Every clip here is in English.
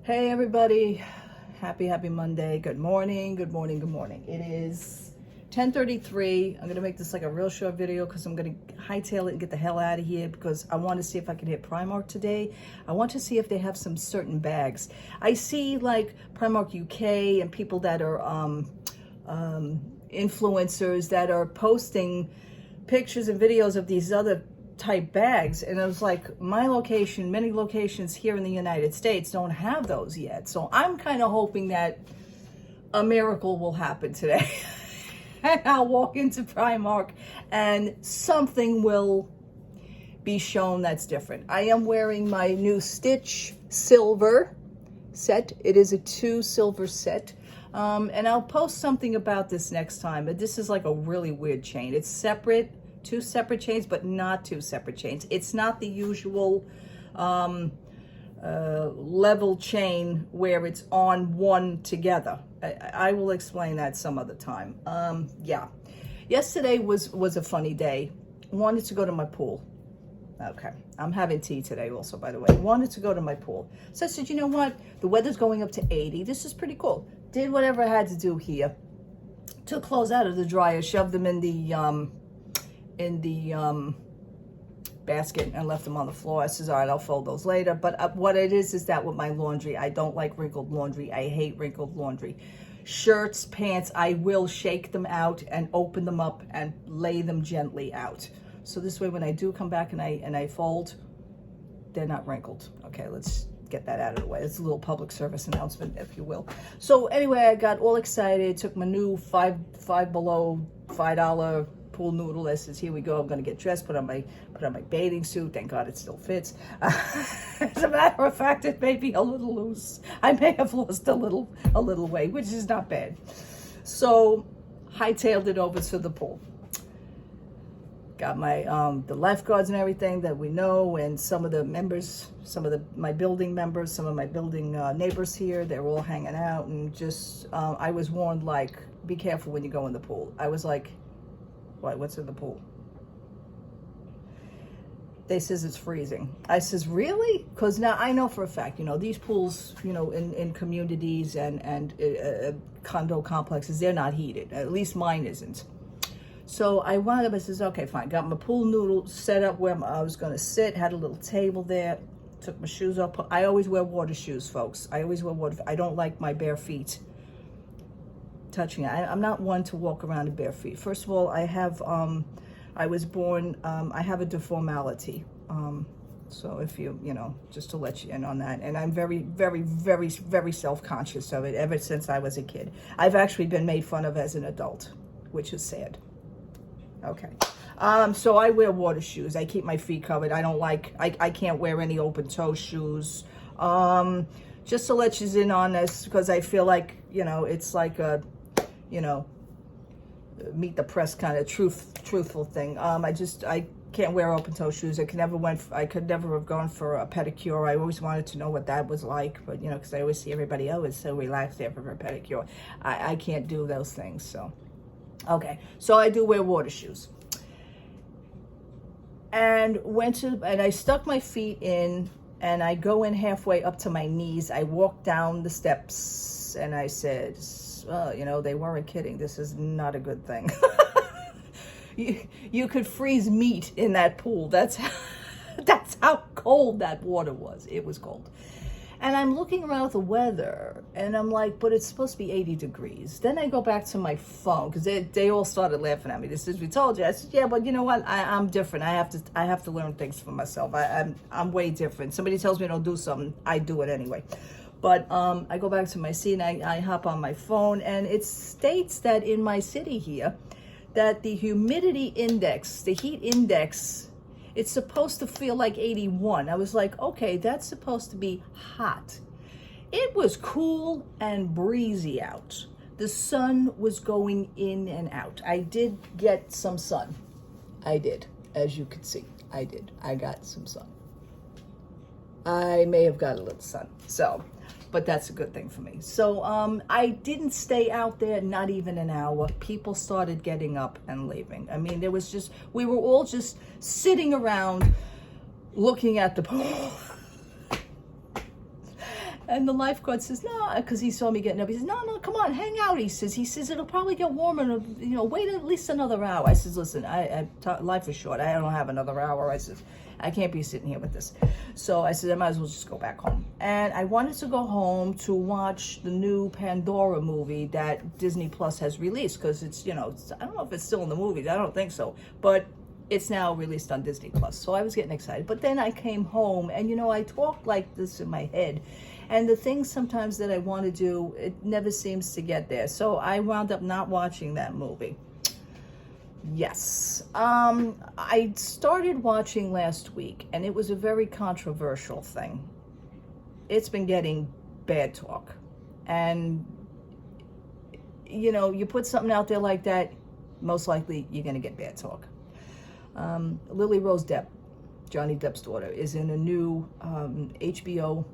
Hey everybody, happy Monday. Good morning, good morning, good morning. It is 10:33. I'm gonna make this like a real short video because I'm gonna hightail it and get the hell out of here because I want to see if I can hit Primark today. I want to see if they have some certain bags. I see like Primark UK and people that are influencers that are posting pictures and videos of these other type bags, and I was like, my location, many locations here in the United States don't have those yet, so I'm kind of hoping that a miracle will happen today. And I'll walk into Primark and something will be shown that's different. I am wearing my new Stitch silver set. It is a 2 silver set. And I'll post something about this next time, but this is like a really weird chain. It's separate, 2 separate chains, but not 2 separate chains. It's not the usual level chain where it's on one together. I will explain that some other time. Yeah, yesterday was a funny day. Wanted to go to my pool. Okay, I'm having tea today also, by the way. Wanted to go to my pool. So I said, you know what? The weather's going up to 80. This is pretty cool. Did whatever I had to do here. Took clothes out of the dryer, shoved them in the basket and left them on the floor. I says, all right, I'll fold those later. But what it is that with my laundry, I don't like wrinkled laundry. I hate wrinkled laundry. Shirts, pants, I will shake them out and open them up and lay them gently out. So this way, when I do come back and I fold, they're not wrinkled. Okay, let's get that out of the way. It's a little public service announcement, if you will. So anyway, I got all excited, took my new five below $5 pool noodle. I says, here we go. I'm going to get dressed, put on my bathing suit. Thank God it still fits. As a matter of fact, it may be a little loose. I may have lost a little weight, which is not bad. So hightailed it over to the pool. Got my the lifeguards and everything that we know, and some of the members, my building members, some of my building neighbors here. They were all hanging out, and just I was warned, like, be careful when you go in the pool. I was like, what? What's in the pool? They says it's freezing. I says, really? Because now I know for a fact, these pools, in communities and condo complexes, they're not heated. At least mine isn't. So I wound up, I says, okay, fine. Got my pool noodle set up where I was going to sit, had a little table there, took my shoes off. I always wear water shoes, folks. I always wear water. I don't like my bare feet touching it. I'm not one to walk around in bare feet. First of all, I have, I was born, I have a deformality. So if just to let you in on that. And I'm very, very, very, very self-conscious of it ever since I was a kid. I've actually been made fun of as an adult, which is sad. Okay. So I wear water shoes. I keep my feet covered. I don't like, I can't wear any open toe shoes. Just to let you in on this, because I feel like, it's like a, meet the press kind of truthful thing. I can't wear open toe shoes. I could never have gone for a pedicure. I always wanted to know what that was like, but because I always see everybody, oh, it's so relaxed after a pedicure. I can't do those things, so. Okay, so I do wear water shoes. And I stuck my feet in, and I go in halfway up to my knees. I walk down the steps, and I said, well, they weren't kidding. This is not a good thing. You could freeze meat in that pool. That's how cold that water was. It was cold. And I'm looking around at the weather, and I'm like, but it's supposed to be 80 degrees. Then I go back to my phone, because they all started laughing at me. This is, we told you. I said, yeah, but you know what? I'm different. I have to learn things for myself. I'm way different. Somebody tells me don't do something, I do it anyway. But I go back to my seat, and I hop on my phone, and it states that in my city here, that the humidity index, the heat index, it's supposed to feel like 81. I was like, okay, that's supposed to be hot. It was cool and breezy out. The sun was going in and out. I did get some sun. I did, as you could see. I did. I got some sun. I may have got a little sun. So, but that's a good thing for me. So I didn't stay out there, not even an hour. People started getting up and leaving. I mean, we were all just sitting around looking at the pool. And the lifeguard says, no, because he saw me getting up. He says, no, come on, hang out. He says, it'll probably get warmer. Wait at least another hour. I says, listen, life is short. I don't have another hour. I says, I can't be sitting here with this. So I said, I might as well just go back home. And I wanted to go home to watch the new Pandora movie that Disney Plus has released, because it's, I don't know if it's still in the movies. I don't think so. But it's now released on Disney Plus. So I was getting excited. But then I came home and, I talk like this in my head. And the things sometimes that I want to do, it never seems to get there. So I wound up not watching that movie. Yes. I started watching last week, and it was a very controversial thing. It's been getting bad talk. And, you put something out there like that, most likely you're going to get bad talk. Lily Rose Depp, Johnny Depp's daughter, is in a new HBO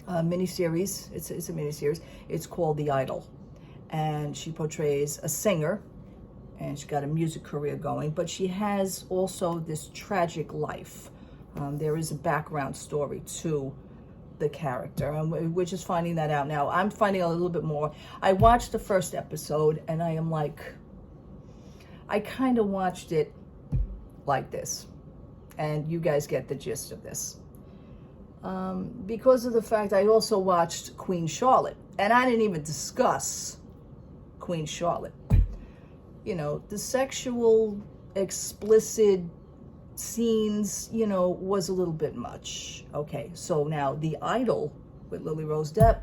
miniseries. It's a miniseries. It's called The Idol, and she portrays a singer, and she's got a music career going, but she has also this tragic life. There is a background story to the character, and we're just finding that out now. I'm finding out a little bit more. I watched the first episode, and I am like, I kind of watched it like this, and you guys get the gist of this. Because of the fact I also watched Queen Charlotte, and I didn't even discuss Queen Charlotte. The sexual, explicit scenes, was a little bit much. Okay, so now The Idol with Lily Rose Depp,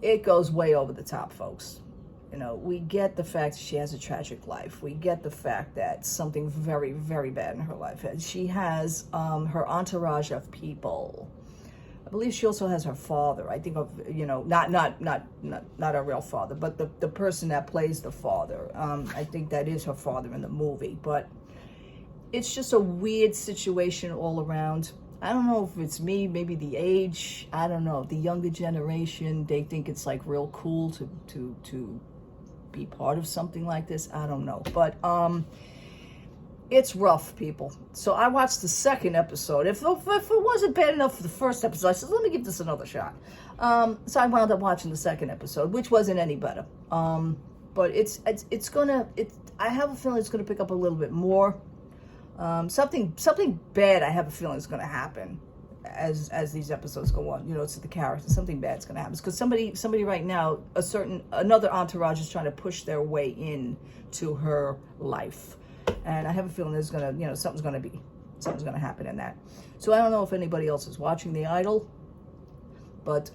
it goes way over the top, folks. We get the fact that she has a tragic life. We get the fact that something very, very bad in her life. She has her entourage of people. I believe she also has her father. I think of, not her real father, but the person that plays the father. I think that is her father in the movie. But it's just a weird situation all around. I don't know if it's me, maybe the age. I don't know. The younger generation, they think it's like real cool to be part of something like this. I don't know, but it's rough, people. So I watched the second episode. If it wasn't bad enough for the first episode, I said, let me give this another shot. So I wound up watching the second episode, which wasn't any better. But I have a feeling it's gonna pick up a little bit more. Something bad, I have a feeling is gonna happen as these episodes go on. It's the character. Something bad's gonna happen because somebody right now, another entourage is trying to push their way in to her life, and I have a feeling there's gonna, something's gonna happen in that. So I don't know if anybody else is watching The Idol, but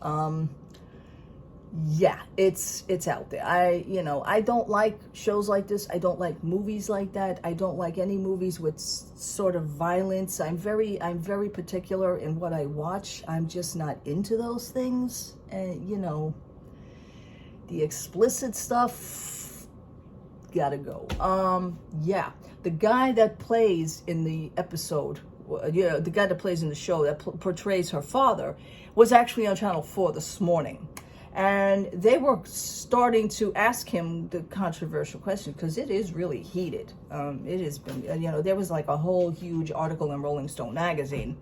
yeah, it's out there. I don't like shows like this. I don't like movies like that. I don't like any movies with sort of violence. I'm very particular in what I watch. I'm just not into those things. And the explicit stuff, gotta go. Yeah, the guy that plays in the episode, the guy that plays in the show that portrays her father, was actually on Channel 4 this morning. And they were starting to ask him the controversial question because it is really heated. It has been, there was like a whole huge article in Rolling Stone magazine,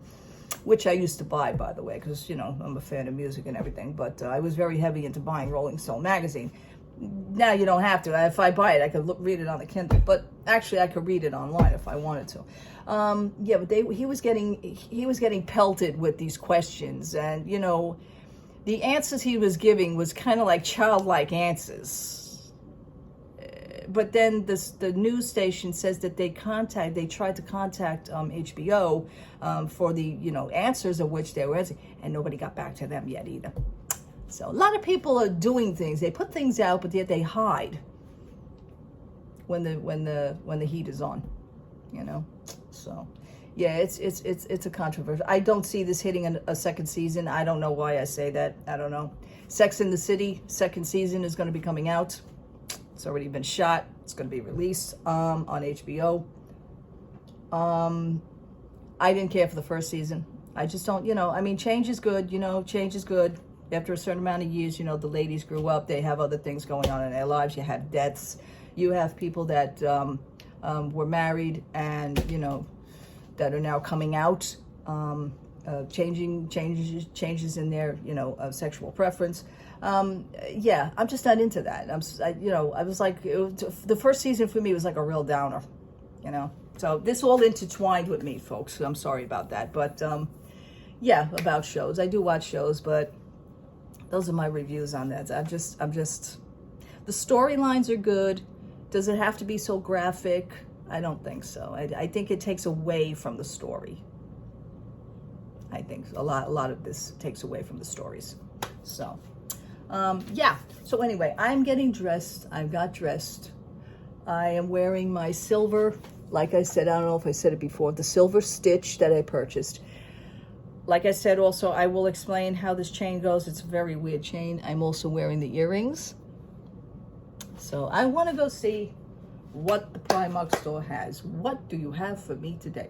which I used to buy, by the way, because, I'm a fan of music and everything. But I was very heavy into buying Rolling Stone magazine. Now you don't have to. If I buy it, I could read it on the Kindle. But actually, I could read it online if I wanted to. Yeah, but he was getting pelted with these questions, and the answers he was giving was kind of like childlike answers. But then the news station says that they tried to contact HBO for the answers of which they were answering, and nobody got back to them yet either. So a lot of people are doing things. They put things out, but yet they hide when the heat is on. So. Yeah, it's a controversy. I don't see this hitting a second season. I don't know why I say that. I don't know. Sex and the City, second season is going to be coming out. It's already been shot. It's going to be released on HBO. I didn't care for the first season. I just don't, change is good. Change is good. After a certain amount of years, the ladies grew up. They have other things going on in their lives. You have deaths. You have people that were married and, that are now coming out. changes in their, sexual preference. Yeah, I'm just not into that. I was like, the first season for me was like a real downer, So this all intertwined with me, folks. I'm sorry about that, but yeah, about shows. I do watch shows, but those are my reviews on that. The storylines are good. Does it have to be so graphic? I don't think so. I think it takes away from the story. I think a lot of this takes away from the stories. So, yeah. So anyway, I'm getting dressed. I got dressed. I am wearing my silver, like I said, I don't know if I said it before, the silver stitch that I purchased. Like I said also, I will explain how this chain goes. It's a very weird chain. I'm also wearing the earrings. So I want to go see what the Primark store has. What do you have for me today?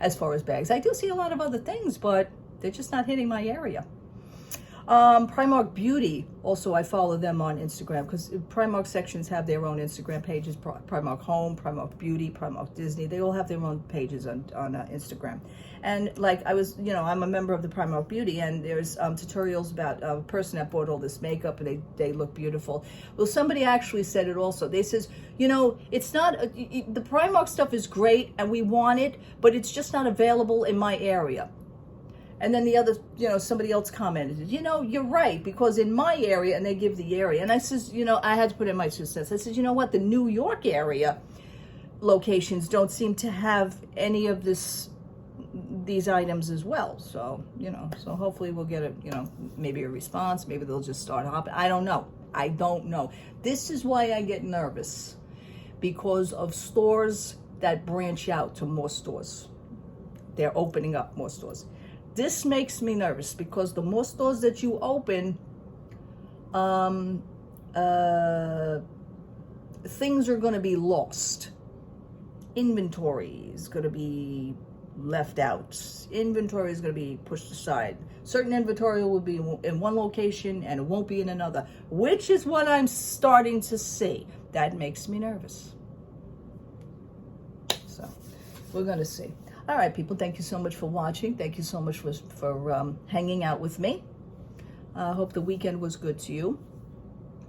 As far as bags, I do see a lot of other things, but they're just not hitting my area. Primark Beauty, also I follow them on Instagram because Primark sections have their own Instagram pages. Primark Home, Primark Beauty, Primark Disney, they all have their own pages on Instagram. And like I'm a member of the Primark Beauty, and there's tutorials about a person that bought all this makeup, and they look beautiful. Well, somebody actually said it also. They says, it's not, the Primark stuff is great and we want it, but it's just not available in my area. And then the other, somebody else commented, you're right, because in my area, and they give the area. And I says, I had to put in my 2 cents. I said, you know what? The New York area locations don't seem to have any of these items as well. So, so hopefully we'll get maybe a response. Maybe they'll just start hopping. I don't know. This is why I get nervous, because of stores that branch out to more stores. They're opening up more stores. This makes me nervous because the more stores that you open, things are going to be lost. Inventory is going to be left out. Inventory is going to be pushed aside. Certain inventory will be in one location and it won't be in another, which is what I'm starting to see. That makes me nervous. So we're going to see. All right, people, thank you so much for watching. Thank you so much for hanging out with me. I hope the weekend was good to you.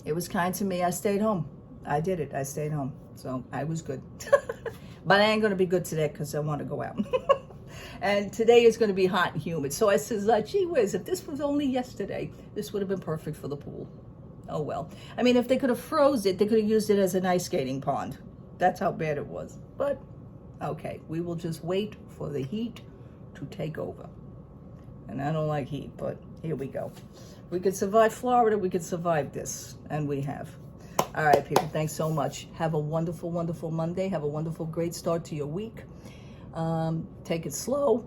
It was kind to me. I stayed home. I did it. I stayed home. So I was good. But I ain't going to be good today because I want to go out. And today is going to be hot and humid. So I says, gee whiz, if this was only yesterday, this would have been perfect for the pool. Oh, well. I mean, if they could have froze it, they could have used it as an ice skating pond. That's how bad it was. But okay, we will just wait for the heat to take over. And I don't like heat, but here we go. We could survive Florida, we could survive this, and we have. All right, people, thanks so much. Have a wonderful, wonderful Monday. Have a wonderful, great start to your week. Take it slow.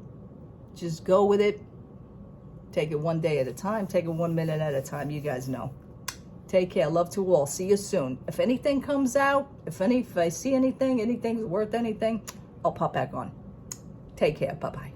Just go with it. Take it one day at a time. Take it 1 minute at a time. You guys know. Take care. Love to all. See you soon. If anything comes out, if I see anything's worth anything, I'll pop back on. Take care. Bye-bye.